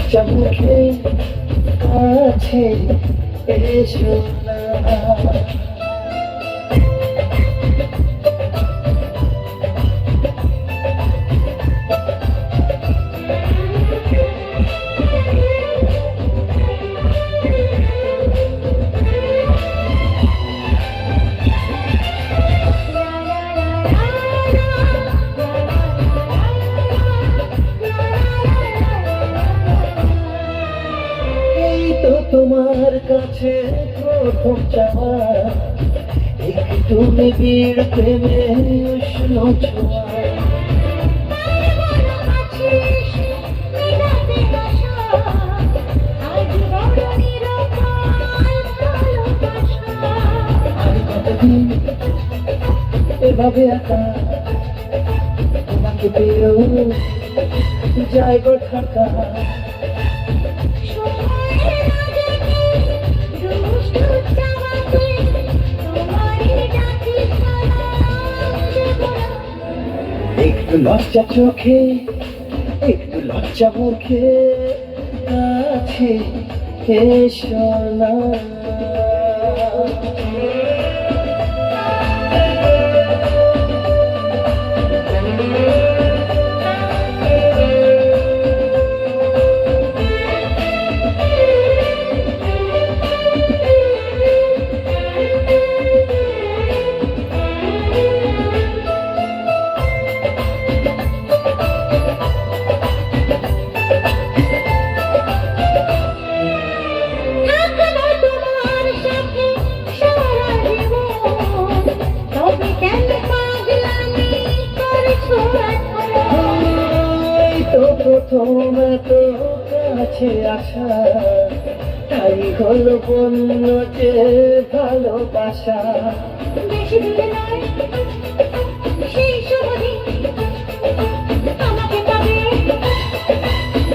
লজ্জা মুখে কাছে এসো না। তোমার কাছে প্রথম চাওয়া একটু নিবিড় প্রেমে উষ্ণ ছোঁয়া। আর কতদিন এভাবে একা তোমাকে পেয়েও যায় গো ঢাকা। একটু লজ্জা চোখে একটু লজ্জা মুখে কাছে এসো না। প্রথম এত কাছে আসা তাই হলো বন্য যে ভালোবাসা। বেশি দূরে নয় সেই শুভদিন আমাকে পাবে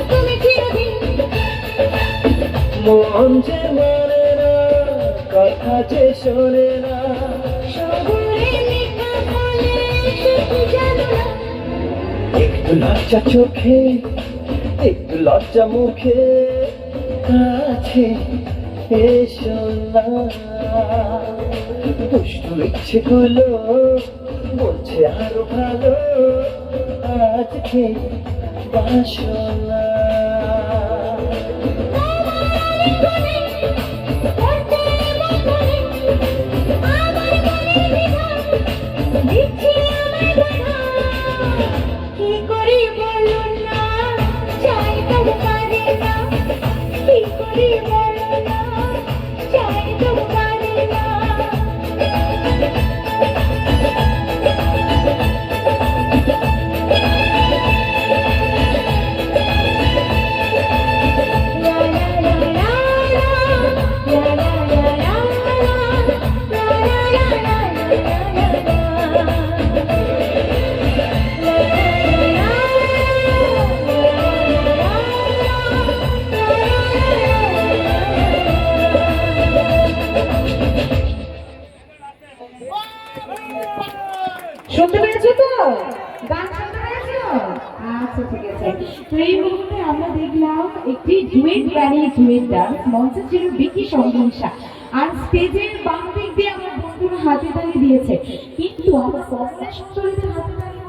তুমি চিরদিন। মন যে মানে না কথা যে শোনে না শহুরে লেখা বলে শুধু জানো না। একটু লজ্জা চোখে একটু লজ্জা মুখে কাছে এসো না। দুষ্টু ইচ্ছেগুলো বলছে আরো ভালো আজকে বাসনা। শুনতে পেরেছো তো? গান শুনতে পেরেছো? আচ্ছা ঠিক আছে। তো এই মুহূর্তে আমরা দেখলাম একটি ডুয়েট গানের ডুয়েট ডান্স। মঞ্চে ছিল বিকি সংহিংসা আর স্টেজের বাম দিক দিয়ে আমার বন্ধুরা হাতে তালি দিয়েছে, কিন্তু আমার কমলেশ চরিত্রের হাতে তালি